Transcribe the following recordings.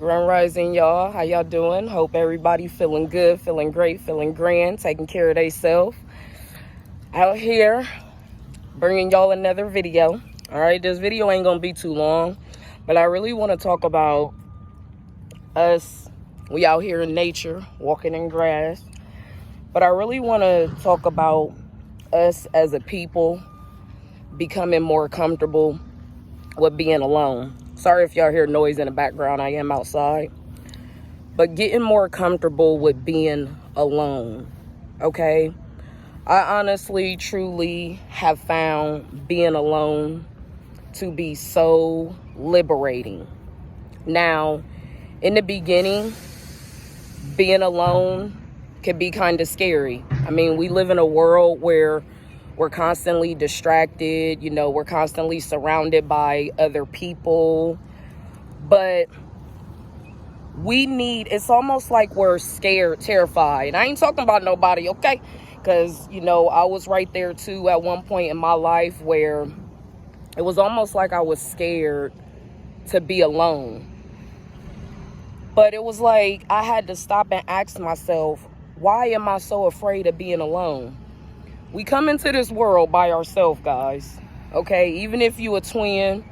Grand Rising, y'all. How y'all doing? Hope everybody feeling good, feeling great, feeling grand, taking care of themselves. Out here, bringing y'all another video. All right, this video ain't gonna be too long, but I really want to talk about us. We out here in nature, walking in grass. But I really want to talk about us as a people becoming more comfortable with being alone. Sorry if y'all hear noise in the background. I am outside. But getting more comfortable with being alone, okay? I honestly, truly have found being alone to be so liberating. Now, in the beginning, being alone can be kind of scary. I mean, we live in a world where we're constantly distracted, we're constantly surrounded by other people. But it's almost like we're scared, terrified. I ain't talking about nobody, okay? Because, I was right there too at one point in my life where it was almost like I was scared to be alone. But it was like I had to stop and ask myself, why am I so afraid of being alone? We come into this world by ourselves, guys, okay? Even if you a twin,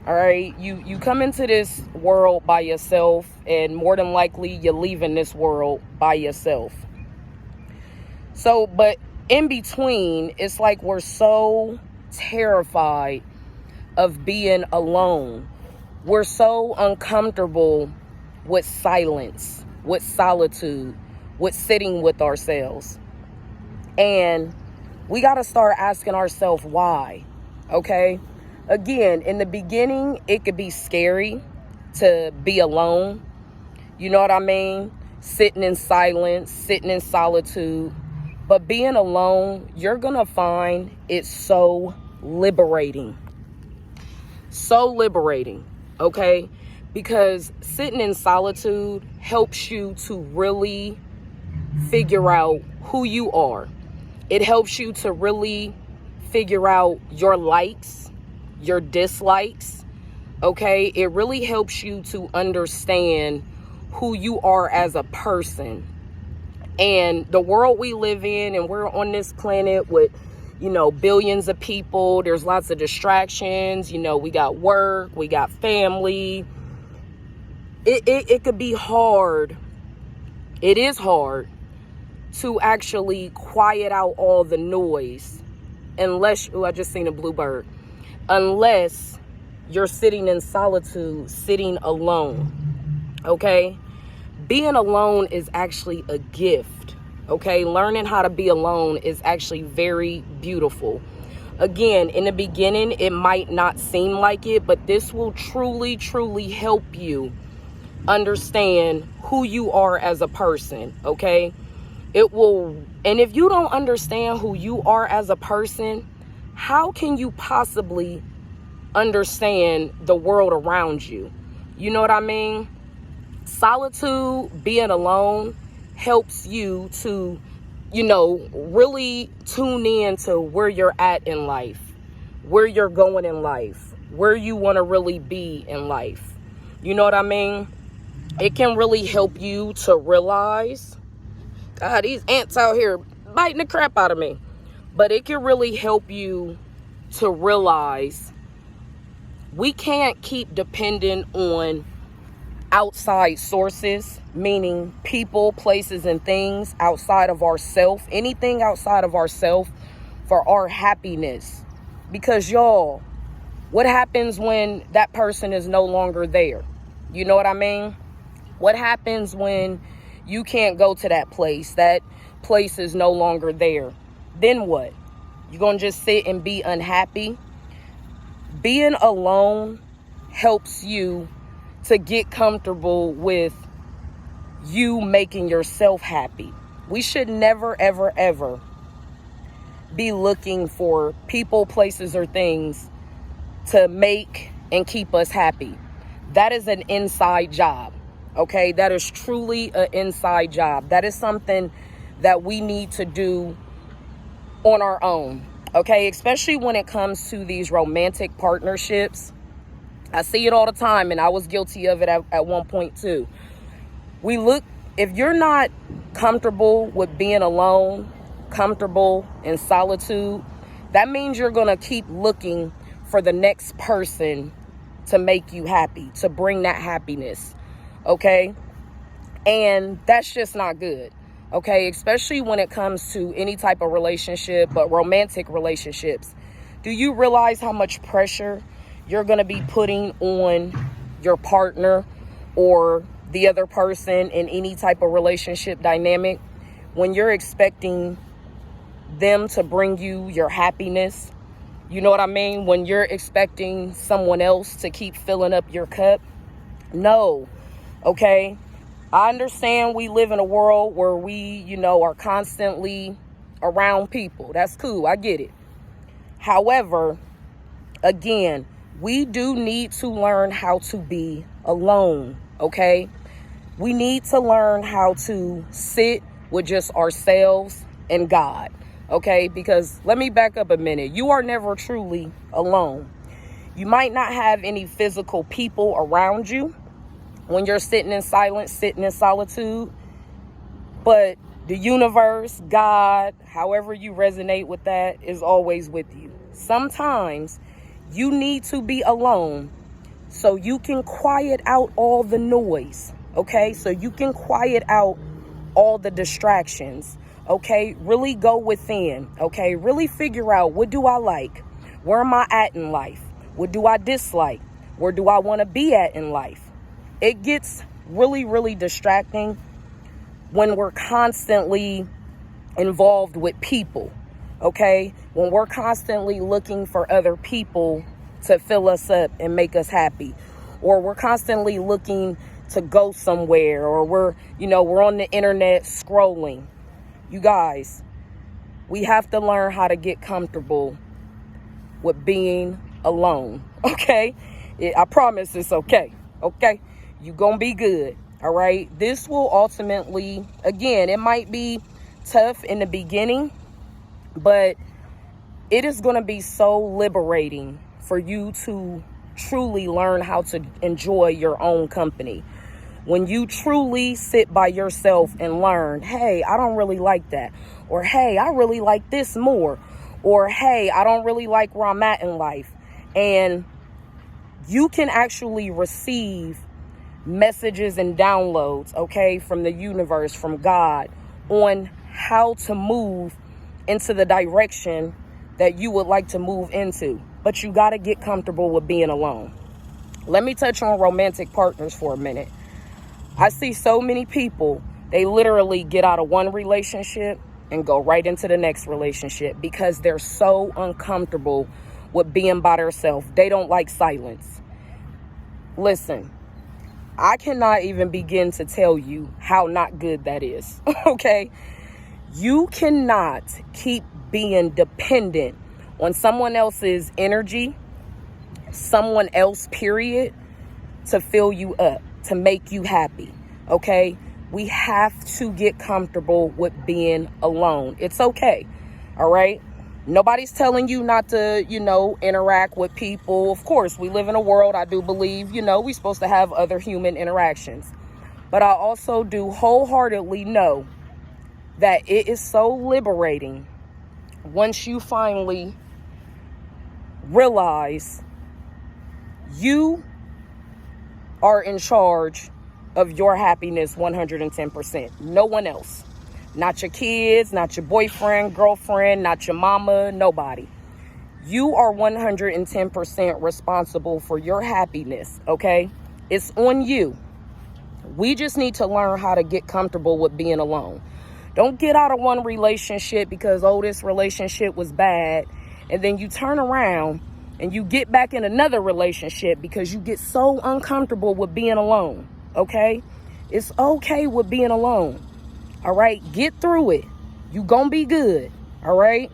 all right, you come into this world by yourself, and more than likely you're leaving this world by yourself. So, but in between, it's like we're so terrified of being alone. We're so uncomfortable with silence, with solitude, with sitting with ourselves. And we got to start asking ourselves why, okay? Again, in the beginning, it could be scary to be alone. You know what I mean? Sitting in silence, sitting in solitude. But being alone, you're going to find it's so liberating. So liberating, okay? Because sitting in solitude helps you to really figure out who you are. It helps you to really figure out your likes, your dislikes, okay? It really helps you to understand who you are as a person. And the world we live in, and we're on this planet with, billions of people. There's lots of distractions. We got work, we got family. It could be hard. It is hard to actually quiet out all the noise unless, I just seen a bluebird, unless you're sitting in solitude, sitting alone, okay? Being alone is actually a gift, okay? Learning how to be alone is actually very beautiful. Again, in the beginning, it might not seem like it, but this will truly, truly help you understand who you are as a person, okay? It will, and if you don't understand who you are as a person, how can you possibly understand the world around you? You know what I mean? Solitude, being alone, helps you to, really tune in to where you're at in life, where you're going in life, where you want to really be in life. You know what I mean? It can really help you to realize, God, these ants out here biting the crap out of me. But it can really help you to realize we can't keep depending on outside sources, meaning people, places, and things outside of ourselves, anything outside of ourselves for our happiness. Because y'all, what happens when that person is no longer there? You know what I mean? What happens when you can't go to that place? That place is no longer there. Then what? You gonna just sit and be unhappy? Being alone helps you to get comfortable with you making yourself happy. We should never, ever, ever be looking for people, places, or things to make and keep us happy. That is an inside job, okay? That is truly an inside job. That is something that we need to do on our own, okay? Especially when it comes to these romantic partnerships. I see it all the time, and I was guilty of it at one point too. If you're not comfortable with being alone, comfortable in solitude, that means you're going to keep looking for the next person to make you happy, to bring that happiness, okay? And that's just not good, okay? Especially when it comes to any type of relationship, but romantic relationships. Do you realize how much pressure you're going to be putting on your partner or the other person in any type of relationship dynamic when you're expecting them to bring you your happiness? You know what I mean? When you're expecting someone else to keep filling up your cup. No. Okay. I understand we live in a world where we, are constantly around people. That's cool. I get it. However, again, we do need to learn how to be alone. Okay. We need to learn how to sit with just ourselves and God, okay? Because let me back up a minute. You are never truly alone. You might not have any physical people around you when you're sitting in silence, sitting in solitude, but the universe, God, however you resonate with that, is always with you. Sometimes you need to be alone so you can quiet out all the noise. Okay, so you can quiet out all the distractions. Okay, really go within. Okay, really figure out, what do I like? Where am I at in life? What do I dislike? Where do I want to be at in life? It gets really, really distracting when we're constantly involved with people. Okay, when we're constantly looking for other people to fill us up and make us happy, or we're constantly looking to go somewhere, or we're on the internet scrolling. You guys, we have to learn how to get comfortable with being alone. Okay? I promise it's okay. Okay? You gonna be good. All right? This will ultimately, again, it might be tough in the beginning, but it is gonna be so liberating for you to truly learn how to enjoy your own company. When you truly sit by yourself and learn, hey, I don't really like that. Or, hey, I really like this more. Or, hey, I don't really like where I'm at in life. And you can actually receive messages and downloads, okay, from the universe, from God, on how to move into the direction that you would like to move into. But you got to get comfortable with being alone. Let me touch on romantic partners for a minute. I see so many people, they literally get out of one relationship and go right into the next relationship because they're so uncomfortable with being by themselves. They don't like silence. Listen, I cannot even begin to tell you how not good that is, okay? You cannot keep being dependent on someone else's energy, someone else, period, to fill you up, to make you happy, okay? We have to get comfortable with being alone. It's okay, all right? Nobody's telling you not to, interact with people. Of course, we live in a world, I do believe, we're supposed to have other human interactions. But I also do wholeheartedly know that it is so liberating once you finally realize you are in charge of your happiness 110%. No one else. Not your kids, not your boyfriend, girlfriend, not your mama, nobody. You are 110% responsible for your happiness, okay? It's on you. We just need to learn how to get comfortable with being alone. Don't get out of one relationship because, this relationship was bad, and then you turn around and you get back in another relationship because you get so uncomfortable with being alone, okay? It's okay with being alone, all right? Get through it. You gonna be good, all right?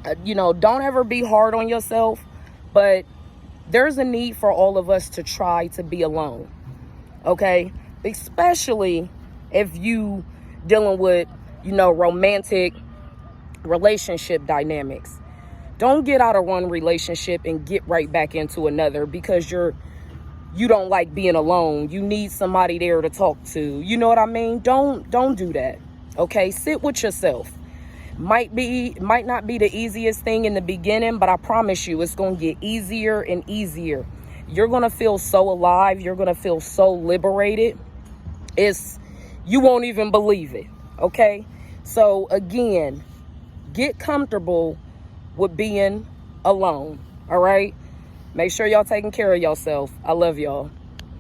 Don't ever be hard on yourself, but there's a need for all of us to try to be alone, okay? Especially if you dealing with, romantic relationship dynamics. Don't get out of one relationship and get right back into another because you don't like being alone. You need somebody there to talk to. You know what I mean? Don't do that. Okay? Sit with yourself. Might not be the easiest thing in the beginning, but I promise you it's going to get easier and easier. You're going to feel so alive. You're going to feel so liberated. You won't even believe it. Okay? So again, get comfortable with being alone. All right? Make sure y'all taking care of yourself. I love y'all.